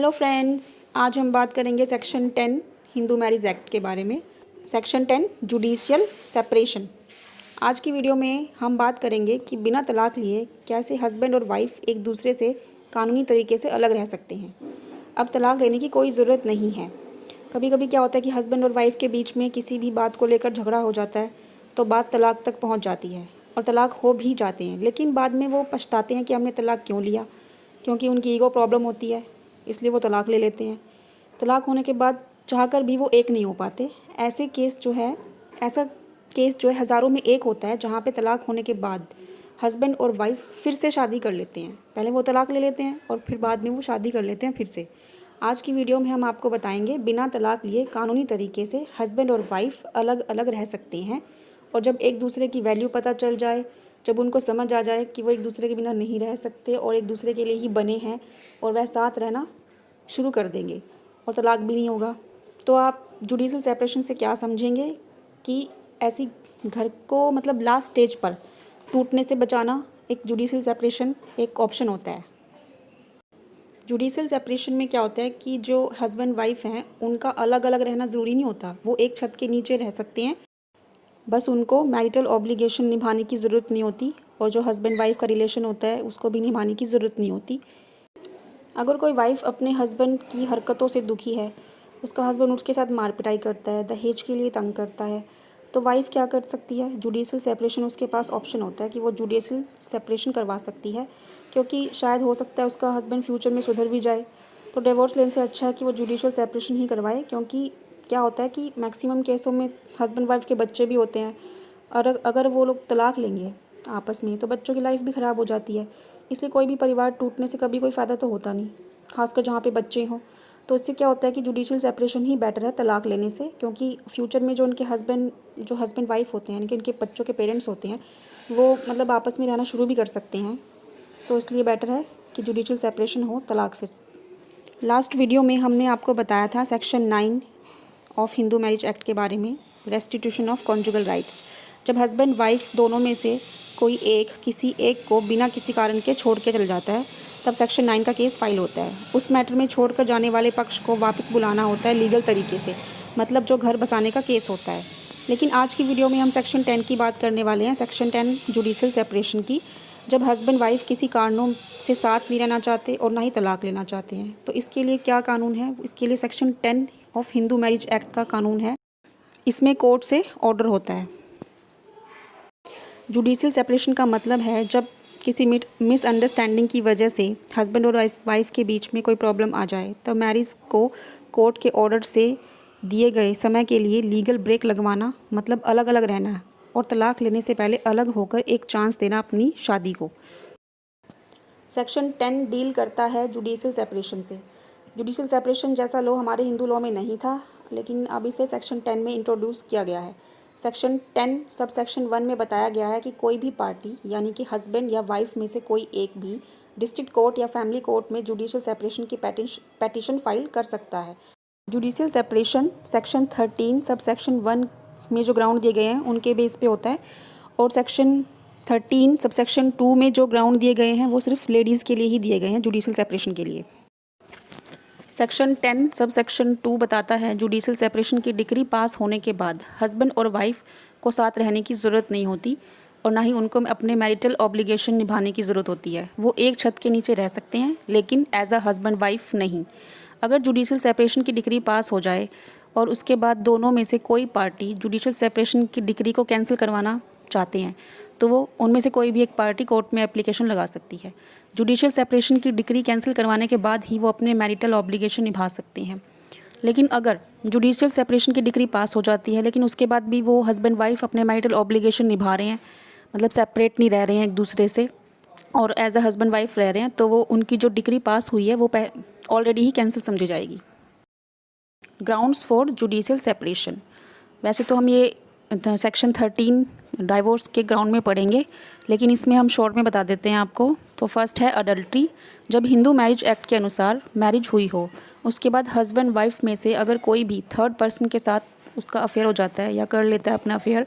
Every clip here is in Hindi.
हेलो फ्रेंड्स, आज हम बात करेंगे सेक्शन 10 हिंदू मैरिज एक्ट के बारे में। Section 10 judicial separation. आज की वीडियो में हम बात करेंगे कि बिना तलाक लिए कैसे हस्बैंड और वाइफ एक दूसरे से कानूनी तरीके से अलग रह सकते हैं। अब तलाक लेने की कोई ज़रूरत नहीं है। कभी कभी क्या होता है कि हस्बैंड और वाइफ के बीच में किसी भी बात को लेकर झगड़ा हो जाता है तो बात तलाक तक पहुँच जाती है और तलाक हो भी जाते हैं, लेकिन बाद में वो पछताते हैं कि हमने तलाक क्यों लिया, क्योंकि उनकी ईगो प्रॉब्लम होती है, इसलिए वो तलाक ले लेते हैं। तलाक होने के बाद चाहकर भी वो एक नहीं हो पाते। ऐसा केस जो है हज़ारों में एक होता है जहाँ पे तलाक होने के बाद हस्बैंड और वाइफ फिर से शादी कर लेते हैं। पहले वो तलाक ले लेते हैं और फिर बाद में वो शादी कर लेते हैं फिर से। आज की वीडियो में हम आपको बताएंगे बिना तलाक लिए कानूनी तरीके से हस्बैंड और वाइफ अलग अलग रह सकते हैं, और जब एक दूसरे की वैल्यू पता चल जाए, जब उनको समझ आ जाए कि वो एक दूसरे के बिना नहीं रह सकते और एक दूसरे के लिए ही बने हैं और वह साथ रहना शुरू कर देंगे और तलाक भी नहीं होगा, तो आप जुडिशल सेपरेशन से क्या समझेंगे कि ऐसी घर को मतलब लास्ट स्टेज पर टूटने से बचाना एक जुडिशल सेपरेशन एक ऑप्शन होता है। जुडिशल सेपरेशन में क्या होता है कि जो हस्बैंड वाइफ हैं उनका अलग अलग रहना ज़रूरी नहीं होता, वो एक छत के नीचे रह सकते हैं, बस उनको मैरिटल ऑब्लिगेशन निभाने की ज़रूरत नहीं होती और जो हस्बैंड वाइफ का रिलेशन होता है उसको भी निभाने की ज़रूरत नहीं होती। अगर कोई वाइफ अपने हस्बैंड की हरकतों से दुखी है, उसका हस्बैंड उसके साथ मार पिटाई करता है, दहेज के लिए तंग करता है, तो वाइफ क्या कर सकती है? जुडिशल सेपरेशन उसके पास ऑप्शन होता है कि वो जुडिशल सेपरेशन करवा सकती है, क्योंकि शायद हो सकता है उसका हस्बैंड फ्यूचर में सुधर भी जाए। तो डिवोर्स लेने से अच्छा है कि वो जुडिशल सेपरेशन ही करवाए, क्योंकि क्या होता है कि मैक्सिमम केसों में हस्बैंड वाइफ के बच्चे भी होते हैं, और अगर वो लोग तलाक लेंगे आपस में तो बच्चों की लाइफ भी ख़राब हो जाती है। इसलिए कोई भी परिवार टूटने से कभी कोई फ़ायदा तो होता नहीं, खासकर जहाँ पे बच्चे हों। तो इससे क्या होता है कि जुडिशल सेपरेशन ही बेटर है तलाक लेने से, क्योंकि फ्यूचर में जो हस्बैंड वाइफ होते हैं, यानी कि उनके बच्चों के पेरेंट्स होते हैं, वो मतलब आपस में रहना शुरू भी कर सकते हैं। तो इसलिए बेटर है कि जुडिशल सेपरेशन हो तलाक से। लास्ट वीडियो में हमने आपको बताया था section 9 of Hindu marriage act के बारे में, रेस्टिट्यूशन ऑफ कॉन्जुगल राइट्स। जब हस्बैंड वाइफ दोनों में से कोई किसी एक को बिना किसी कारण के छोड़ के चल जाता है, तब सेक्शन 9 का केस फाइल होता है। उस मैटर में छोड़कर जाने वाले पक्ष को वापस बुलाना होता है लीगल तरीके से, मतलब जो घर बसाने का केस होता है। लेकिन आज की वीडियो में हम सेक्शन 10 की बात करने वाले हैं, सेक्शन 10 जुडिशल सेपरेशन की। जब हस्बैंड वाइफ किसी कारणों से साथ नहीं रहना चाहते और ना ही तलाक लेना चाहते हैं, तो इसके लिए क्या कानून है? इसके लिए section 10 of Hindu marriage act का कानून है। इसमें कोर्ट से ऑर्डर होता है। जुडिशल सेपरेशन का मतलब है जब किसी मिसअंडरस्टैंडिंग की वजह से हस्बैंड और वाइफ के बीच में कोई प्रॉब्लम आ जाए, तब मैरिज को कोर्ट के ऑर्डर से दिए गए समय के लिए लीगल ब्रेक लगवाना, मतलब अलग अलग रहना और तलाक लेने से पहले अलग होकर एक चांस देना अपनी शादी को। सेक्शन 10 डील करता है जुडिशल सेपरेशन से। जुडिशल सेपरेशन जैसा लॉ हमारे हिंदू लॉ में नहीं था, लेकिन अब इसे सेक्शन 10 में इंट्रोड्यूस किया गया है। सेक्शन 10 सब सेक्शन 1 में बताया गया है कि कोई भी पार्टी, यानी कि हस्बैंड या वाइफ में से कोई एक भी डिस्ट्रिक्ट कोर्ट या फैमिली कोर्ट में जुडिशल सेपरेशन की पेटिशन फाइल कर सकता है। Judicial separation section 13 sub section 1 में जो ग्राउंड दिए गए हैं उनके बेस पे होता है, और सेक्शन 13 सब सेक्शन 2 में जो ग्राउंड दिए गए हैं वो सिर्फ लेडीज़ के लिए ही दिए गए हैं जुडिशल सेपरेशन के लिए। सेक्शन 10 सब सेक्शन 2 बताता है जुडिशल सेपरेशन की डिग्री पास होने के बाद हस्बैंड और वाइफ को साथ रहने की ज़रूरत नहीं होती और ना ही उनको अपने मैरिटल ऑब्लिगेशन निभाने की ज़रूरत होती है। वो एक छत के नीचे रह सकते हैं, लेकिन एज अ हस्बैंड वाइफ नहीं। अगर जुडिशल सेपरेशन की डिग्री पास हो जाए और उसके बाद दोनों में से कोई पार्टी जुडिशल सेपरेशन की डिग्री को कैंसिल करवाना चाहते हैं, तो वो उनमें से कोई भी एक पार्टी कोर्ट में एप्लीकेशन लगा सकती है। जुडिशल सेपरेशन की डिग्री कैंसिल करवाने के बाद ही वो अपने मैरिटल ऑब्लिगेशन निभा सकते हैं। लेकिन अगर जुडिशल सेपरेशन की डिग्री पास हो जाती है लेकिन उसके बाद भी वो हस्बैंड वाइफ अपने मैरिटल ऑब्लिगेशन निभा रहे हैं, मतलब सेपरेट नहीं रह रहे हैं एक दूसरे से और एज अ हस्बैंड वाइफ रह रहे हैं, तो वो उनकी जो डिग्री पास हुई है वो ऑलरेडी ही कैंसिल समझी जाएगी। Grounds for judicial separation. वैसे तो हम ये सेक्शन 13 डाइवोर्स के ग्राउंड में पढ़ेंगे, लेकिन इसमें हम शॉर्ट में बता देते हैं आपको। तो फर्स्ट है अडल्ट्री। जब हिंदू मैरिज एक्ट के अनुसार मैरिज हुई हो, उसके बाद हस्बैंड वाइफ में से अगर कोई भी थर्ड पर्सन के साथ उसका अफेयर हो जाता है या कर लेता है अपना अफेयर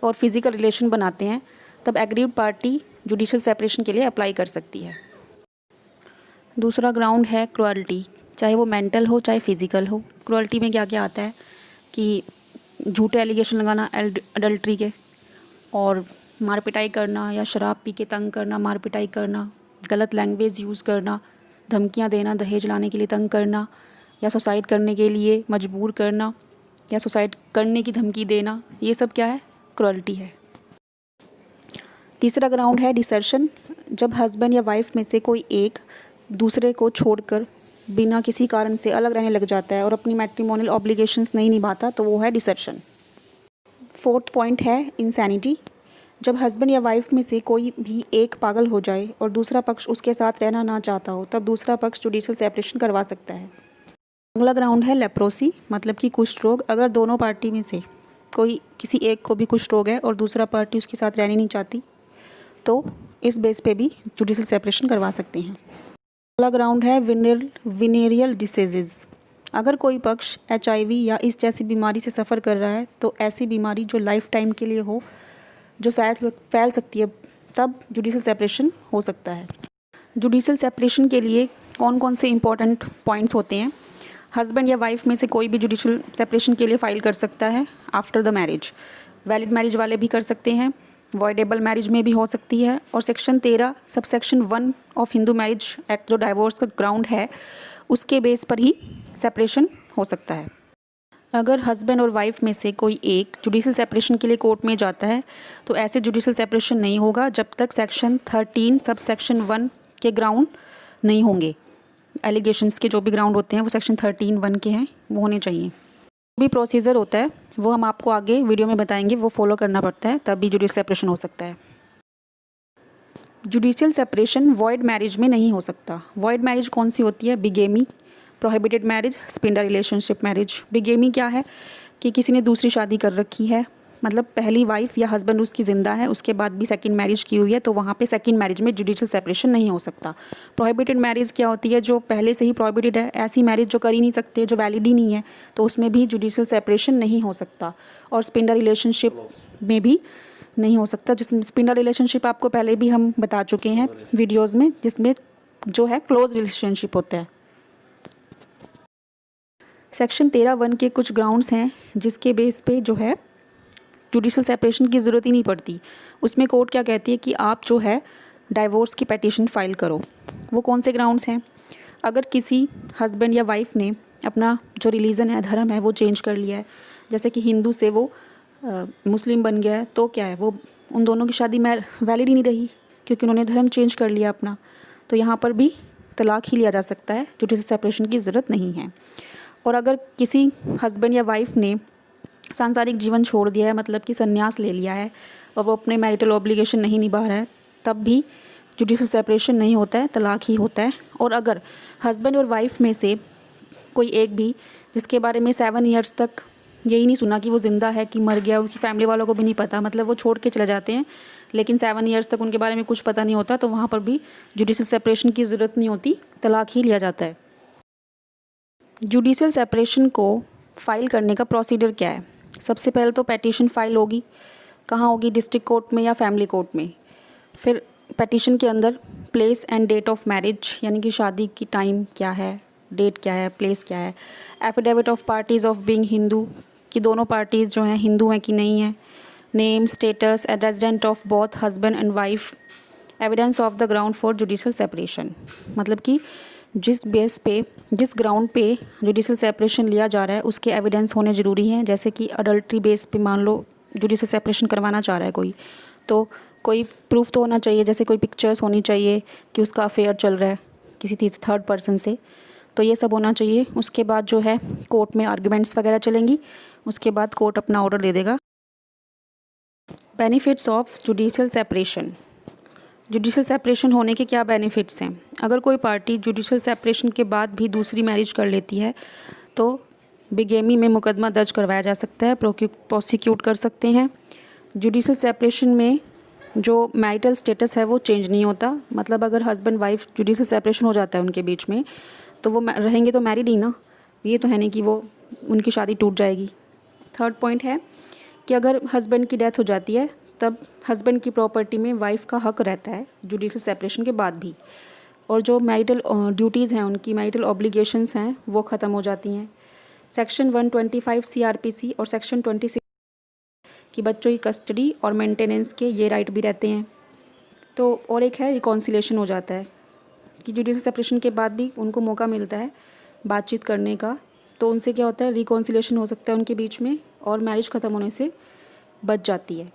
और फिजिकल रिलेशन बनाते हैं, तब एग्रीड पार्टी जुडिशल सेपरेशन के लिए अप्लाई कर सकती है। दूसरा ग्राउंड है क्रुएल्टी। चाहे वो मेंटल हो चाहे फिज़िकल हो। क्रूअल्टी में क्या क्या आता है कि झूठे एलिगेशन लगाना अडल्ट्री के, और मार पिटाई करना या शराब पी के तंग करना, मार पिटाई करना, गलत लैंग्वेज यूज़ करना, धमकियां देना, दहेज लाने के लिए तंग करना, या सुसाइड करने के लिए मजबूर करना, या सुसाइड करने की धमकी देना, ये सब क्या है? क्रूअल्टी है। तीसरा ग्राउंड है डिसर्शन। जब हस्बैंड या वाइफ में से कोई एक दूसरे को छोड़कर बिना किसी कारण से अलग रहने लग जाता है और अपनी मैट्रिमोनियल ऑब्लिगेशंस नहीं निभाता, तो वो है डिसर्शन। फोर्थ पॉइंट है इंसैनिटी। जब हस्बैंड या वाइफ में से कोई भी एक पागल हो जाए और दूसरा पक्ष उसके साथ रहना ना चाहता हो, तब दूसरा पक्ष जुडिशियल सेपरेशन करवा सकता है। अगला ग्राउंड है लेप्रोसी, मतलब कि कुष्ठ रोग। अगर दोनों पार्टी में से कोई किसी एक को भी कुष्ठ रोग है और दूसरा पार्टी उसके साथ रहनी नहीं चाहती, तो इस बेस पे भी जुडिशियल सेपरेशन करवा सकते हैं। अगला ग्राउंड है विनेरियल डिसीजेज। अगर कोई पक्ष HIV या इस जैसी बीमारी से सफ़र कर रहा है, तो ऐसी बीमारी जो लाइफ टाइम के लिए हो, जो फैल सकती है, तब जुडिशियल सेपरेशन हो सकता है। जुडिशियल सेपरेशन के लिए कौन कौन से इंपॉर्टेंट पॉइंट्स होते हैं? हस्बैंड या वाइफ में से कोई भी जुडिशियल सेपरेशन के लिए फ़ाइल कर सकता है after the marriage. Valid marriage वाले भी कर सकते हैं, वॉइडेबल मैरिज में भी हो सकती है, और section 13 subsection 1 of Hindu marriage act जो डाइवोर्स का ग्राउंड है, उसके बेस पर ही सेपरेशन हो सकता है। अगर हस्बैंड और वाइफ में से कोई एक जुडिशियल सेपरेशन के लिए कोर्ट में जाता है, तो ऐसे जुडिशियल सेपरेशन नहीं होगा जब तक सेक्शन 13 सबसेक्शन 1 के ग्राउंड नहीं होंगे। एलिगेशंस के जो भी ग्राउंड होते हैं वो सेक्शन 13(1) के हैं, वो होने चाहिए। भी प्रोसीजर होता है वो हम आपको आगे वीडियो में बताएंगे, वो फॉलो करना पड़ता है, तब भी जुडिशियल सेपरेशन हो सकता है। जुडिशियल सेपरेशन वॉइड मैरिज में नहीं हो सकता। वॉइड मैरिज कौन सी होती है? Bigamy, prohibited marriage, sapinda relationship marriage. Bigamy क्या है कि किसी ने दूसरी शादी कर रखी है, मतलब पहली वाइफ या हस्बैंड उसकी ज़िंदा है, उसके बाद भी सेकंड मैरिज की हुई है, तो वहाँ पे सेकंड मैरिज में जुडिशियल सेपरेशन नहीं हो सकता। प्रोहिबिटेड मैरिज क्या होती है? जो पहले से ही प्रोहिबिटेड है, ऐसी मैरिज जो कर ही नहीं सकते, जो वैलिड ही नहीं है, तो उसमें भी जुडिशियल सेपरेशन नहीं हो सकता। और स्पिंडल रिलेशनशिप में भी नहीं हो सकता। जिसमें स्पिंडल रिलेशनशिप आपको पहले भी हम बता चुके हैं वीडियोज़ में, जिसमें जो है क्लोज रिलेशनशिप होता है। सेक्शन 13(1) के कुछ ग्राउंड्स हैं जिसके बेस पे जो है जुडिशियल सेपरेशन की ज़रूरत ही नहीं पड़ती। उसमें कोर्ट क्या कहती है कि आप जो है डाइवोर्स की पिटीशन फाइल करो। वो कौन से ग्राउंड्स हैं? अगर किसी हस्बैंड या वाइफ ने अपना जो रिलीजन है, धर्म है, वो चेंज कर लिया है, जैसे कि हिंदू से वो मुस्लिम बन गया है, तो क्या है, वो उन दोनों की शादी वैलिड ही नहीं रही, क्योंकि उन्होंने धर्म चेंज कर लिया अपना। तो यहाँ पर भी तलाक ही लिया जा सकता है, जुडिशियल सेपरेशन की ज़रूरत नहीं है। और अगर किसी हस्बैंड या वाइफ ने सांसारिक जीवन छोड़ दिया है, मतलब कि संन्यास ले लिया है, और वो अपने मैरिटल ऑब्लिगेशन नहीं निभा रहा है, तब भी जुडिशियल सेपरेशन नहीं होता है, तलाक ही होता है। और अगर हस्बैंड और वाइफ में से कोई एक भी, जिसके बारे में 7 ईयर्स तक यही नहीं सुना कि वो ज़िंदा है कि मर गया, उनकी फैमिली वालों को भी नहीं पता, मतलब वो छोड़ के चले जाते हैं, लेकिन 7 ईयर्स तक उनके बारे में कुछ पता नहीं होता, तो वहाँ पर भी जुडिशियल सेपरेशन की ज़रूरत नहीं होती, तलाक ही लिया जाता है। जुडिशियल सेपरेशन को फाइल करने का प्रोसीजर क्या है? सबसे पहले तो पेटिशन फाइल होगी। कहाँ होगी? डिस्ट्रिक्ट कोर्ट में या फैमिली कोर्ट में। फिर पेटिशन के अंदर place and date of marriage, यानी कि शादी की टाइम क्या है, डेट क्या है, प्लेस क्या है। Affidavit of parties of being Hindu, कि दोनों पार्टीज़ जो हैं हिंदू हैं कि नहीं हैं। Name, status and resident of both husband and wife. Evidence of the ground for judicial separation, मतलब कि जिस बेस पे, जिस ग्राउंड पे जुडिशियल सेपरेशन लिया जा रहा है, उसके एविडेंस होने ज़रूरी हैं। जैसे कि अडल्ट्री बेस पे मान लो जुडिशियल सेपरेशन करवाना चाह रहा है कोई, तो कोई प्रूफ तो होना चाहिए, जैसे कोई पिक्चर्स होनी चाहिए कि उसका अफेयर चल रहा है किसी थर्ड पर्सन से, तो ये सब होना चाहिए। उसके बाद जो है कोर्ट में आर्ग्यूमेंट्स वगैरह चलेंगी, उसके बाद कोर्ट अपना ऑर्डर दे देगा। Benefits of judicial separation. Judicial separation होने के क्या बेनिफिट्स हैं? अगर कोई पार्टी जुडिशियल सेपरेशन के बाद भी दूसरी मैरिज कर लेती है, तो बिगेमी में मुकदमा दर्ज करवाया जा सकता है, प्रोसिक्यूट कर सकते हैं। जुडिशियल सेपरेशन में जो मैरिटल स्टेटस है वो चेंज नहीं होता, मतलब अगर हस्बैंड वाइफ जुडिशियल सेपरेशन हो जाता है उनके बीच में, तो वो रहेंगे तो मैरिड ही ना, ये तो है नहीं कि वो उनकी शादी टूट जाएगी। थर्ड पॉइंट है कि अगर हस्बैंड की डेथ हो जाती है, तब हस्बैंड की प्रॉपर्टी में वाइफ का हक रहता है जुडिशियल सेपरेशन के बाद भी। और जो मैरिटल ड्यूटीज़ हैं उनकी मैरिटल ऑब्लिगेशंस हैं वो ख़त्म हो जाती हैं। सेक्शन 125 CRPC और सेक्शन 26 कि बच्चों की कस्टडी और मेंटेनेंस के ये राइट भी रहते हैं। तो और एक है रिकॉन्सिलेशन हो जाता है कि जुडिशल सेपरेशन के बाद भी उनको मौका मिलता है बातचीत करने का, तो उनसे क्या होता है रिकॉन्सिलेशन हो सकता है उनके बीच में और मैरिज ख़त्म होने से बच जाती है,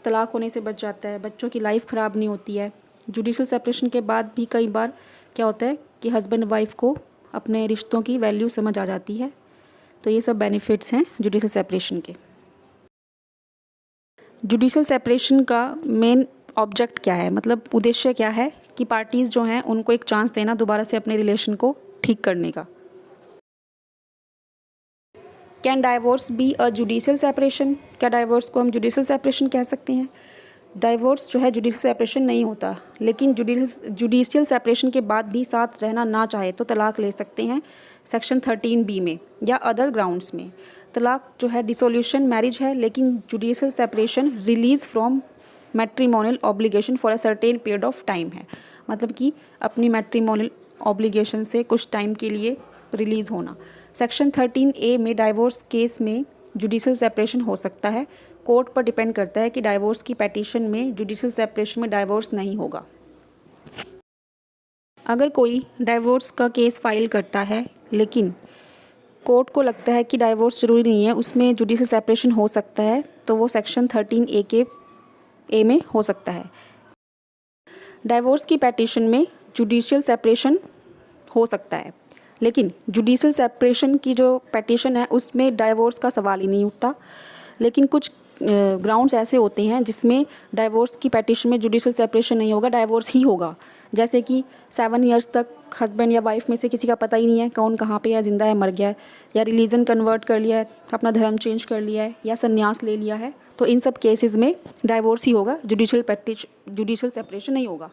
तलाक होने से बच जाता है, बच्चों की लाइफ ख़राब नहीं होती है। जुडिशल सेपरेशन के बाद भी कई बार क्या होता है कि हस्बैंड वाइफ को अपने रिश्तों की वैल्यू समझ आ जाती है। तो ये सब बेनिफिट्स हैं जुडिशल सेपरेशन के। जुडिशल सेपरेशन का मेन ऑब्जेक्ट क्या है, मतलब उद्देश्य क्या है कि पार्टीज़ जो हैं उनको एक चांस देना दोबारा से अपने रिलेशन को ठीक करने का। Can divorce be a judicial separation? क्या डाइवोर्स को हम जुडिशल सेपरेशन कह सकते हैं? डाइवोर्स जो है जुडिशल सेपरेशन नहीं होता, लेकिन जुडिशियल सेपरेशन के बाद भी साथ रहना ना चाहे तो तलाक ले सकते हैं सेक्शन 13B में या अदर ग्राउंड्स में। तलाक जो है डिसोल्यूशन मैरिज है, लेकिन judicial separation release from matrimonial obligation for a certain period of time है, मतलब कि अपनी मैट्रिमोनियल ऑब्लिगेशन से कुछ टाइम के लिए रिलीज़ होना। सेक्शन 13A में डाइवोर्स केस में जुडिशियल सेपरेशन हो सकता है, कोर्ट पर डिपेंड करता है कि डाइवोर्स की पेटिशन में जुडिशियल सेपरेशन में डाइवोर्स नहीं होगा। अगर कोई डाइवोर्स का केस फाइल करता है लेकिन कोर्ट को लगता है कि डाइवोर्स ज़रूरी नहीं है, उसमें जुडिशियल सेपरेशन हो सकता है, तो वो सेक्शन 13A के ए में हो सकता है। डाइवोर्स की पेटिशन में जुडिशियल सेपरेशन हो सकता है, लेकिन जुडिशियल सेपरेशन की जो पेटिशन है उसमें डाइवोर्स का सवाल ही नहीं उठता। लेकिन कुछ ग्राउंड्स ऐसे होते हैं जिसमें डाइवोर्स की पेटिशन में जुडिशियल सेपरेशन नहीं होगा, डाइवोर्स ही होगा। जैसे कि 7 ईयर्स तक हस्बैंड या वाइफ में से किसी का पता ही नहीं है कौन कहाँ पे है, ज़िंदा है मर गया है, या रिलीजन कन्वर्ट कर लिया है, अपना धर्म चेंज कर लिया है, या संन्यास ले लिया है, तो इन सब केसेस में डाइवोर्स ही होगा, जुडिशियल सेपरेशन नहीं होगा।